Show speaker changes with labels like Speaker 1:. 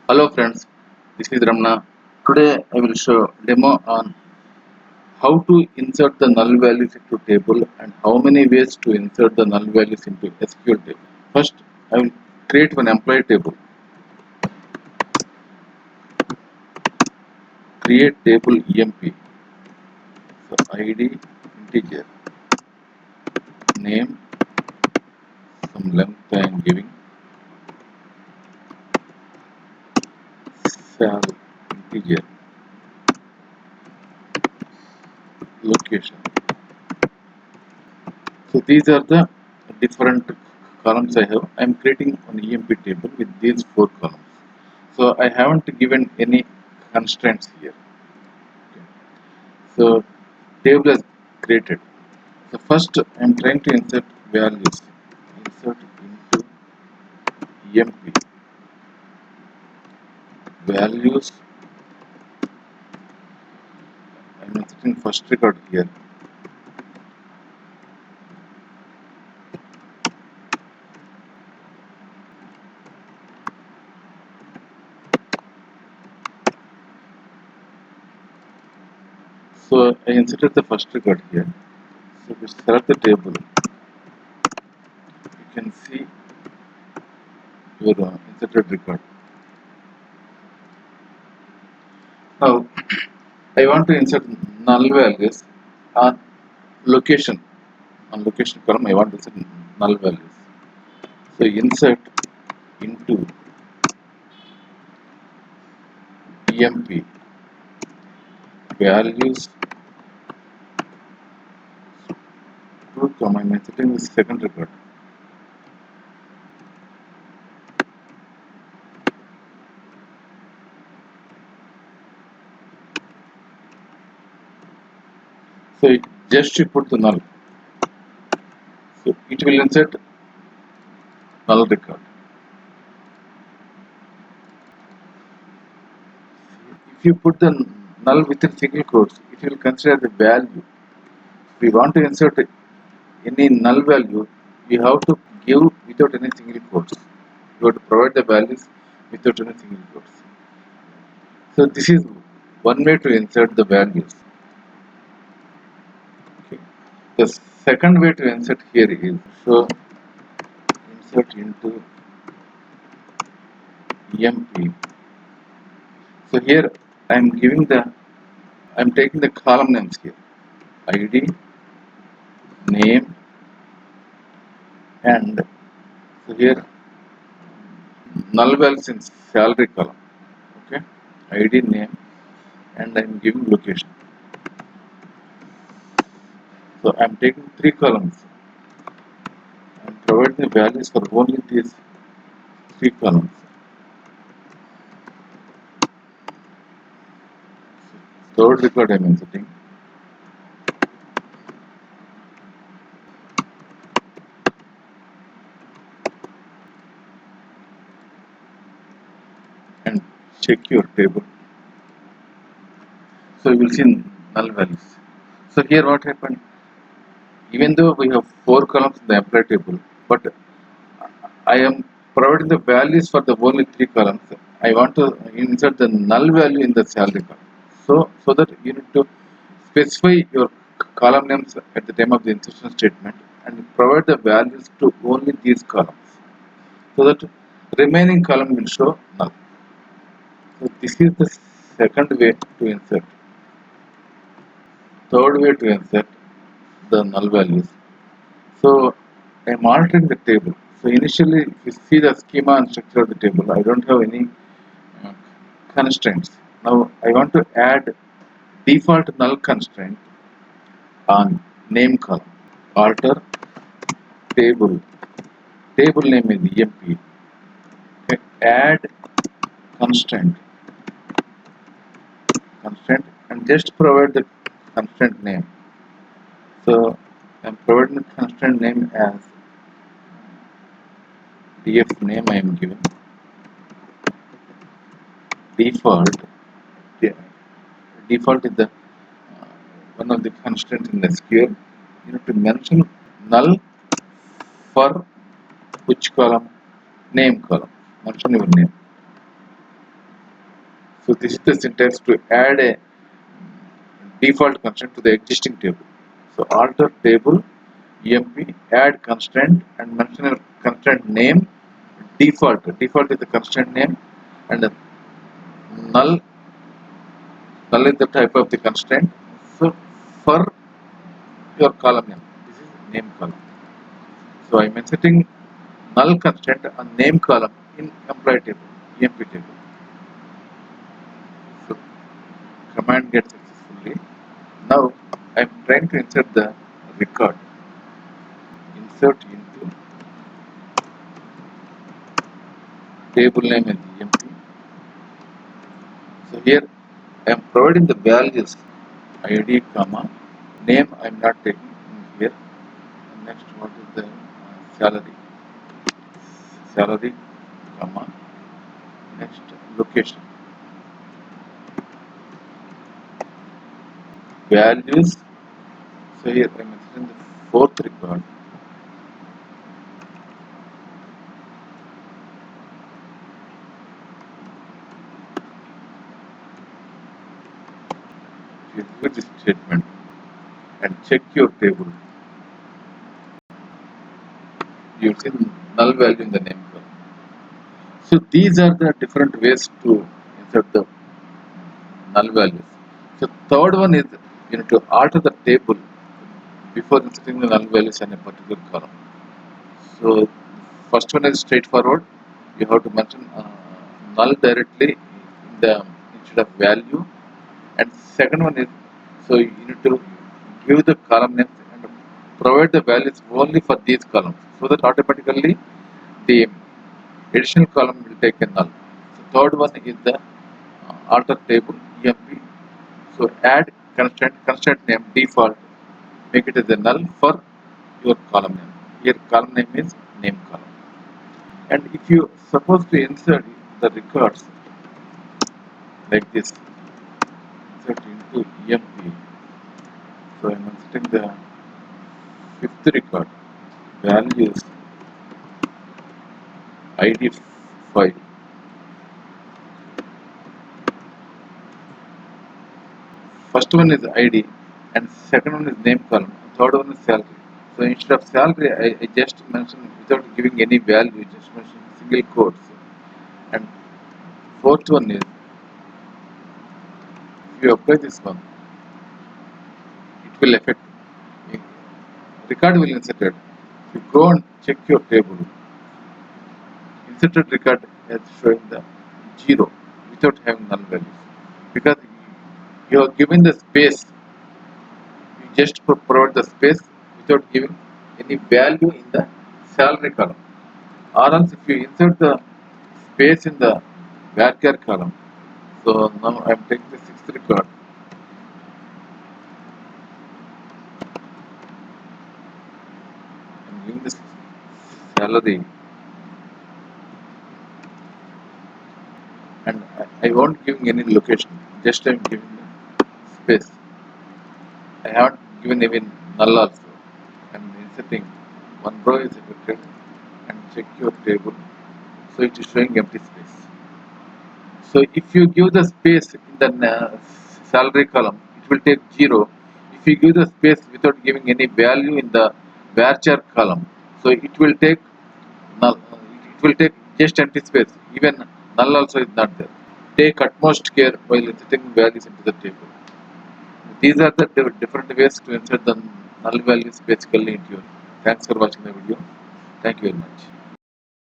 Speaker 1: Hello friends, this is Ramna. Today I will show demo on how to insert the null values into table and how many ways to insert the null values into SQL table. First, I will create one employee table. Create table EMP. So ID integer, name, some length I am giving, sal integer, location. So these are the different columns I have. I am creating an EMP table with these 4 columns. So I haven't given any constraints here. Okay. So table is created. So first I am trying to insert values. Insert into EMP values. I am inserting first record here. So I inserted the first record here. So we select the table. You can see your inserted record. Now I want to insert null values on location. On location column, I want to insert null values. So insert into EMP values to comma. I'm inserting the second record. So just to put the null. So it will insert null record. If you put the null within single quotes, it will consider the value. If we want to insert any null value, we have to give without any single quotes. You have to provide the values without any single quotes. So this is one way to insert the values. Okay. The second way to insert here is so insert into EMP. So here I am taking the column names here. ID, name, and so here null values in salary column. Okay, ID, name, and I am giving location. So I am taking 3 columns and providing the values for only these 3 columns. Third record I am inserting. And check your table. So you will see null values. So here what happened? Even though we have 4 columns in the employee table, but I am providing the values for the only 3 columns. I want to insert the null value in the salary column. So that you need to specify your column names at the time of the insertion statement and provide the values to only these columns. So that remaining column will show null. So this is the second way to insert. Third way to insert the null values. So I am altering the table. So initially, if you see the schema and structure of the table, I don't have any uh, constraints. Now I want to add default null constraint on name column. Alter table. Table name is EMP. Okay. Add constraint. Constraint and just provide the constraint name. So I'm providing the constraint name as df name I am giving. Default. Yeah, default is the one of the constraints in SQL. You need to mention null for which column? Name column. Mention your name. So this is the syntax to add a default constraint to the existing table. So alter table emp add constraint and mention a constraint name default. Default is the constraint name and null null is the type of the constraint. So for your column name, this is name column. So I'm inserting null constraint on name column in employee table, emp table. So command gets successfully. Now I'm trying to insert the record. Insert into table name is emp. So here I am providing the values id comma name I am not taking in here. And next what is the salary comma next location values. So here I am inserting the fourth record. Execute this statement and check your table. You see null value in the name column. So these are the different ways to insert the null values. So third one is you need to alter the table before inserting the null values in a particular column. So first one is straightforward. You have to mention null directly in the instead of value. And second one is so you need to give the column names and provide the values only for these columns so that automatically the additional column will take a null. So third one is the alter table emp. So add constraint name default, make it as a null for your column name. Here column name is name column. And if you suppose to insert the records like this, insert into emp. So I'm inserting the fifth record values id 5. First one is id and second one is name column. Third one is salary. So instead of salary, I just mentioned without giving any value, just mention single quotes. And fourth one is if you apply this one, it will affect record will inserted. If you go and check your table, inserted record is showing the 0 without having null values because you are given the space. You just provide the space without giving any value in the salary column. Or else if you insert the space in the varchar column. So now I am taking the sixth record. I am giving this salary and I won't giving any location. Just I am giving the space. I haven't given even null also. I am inserting one row is affected and check your table. So it is showing empty space. So if you give the space in the salary column, it will take 0. If you give the space without giving any value in the varchar column, so it will take null. It will take just empty space. Even null also is not there. Take utmost care while inserting values into the table. These are the different ways to insert the null values basically into your. Thanks for watching the video. Thank you very much.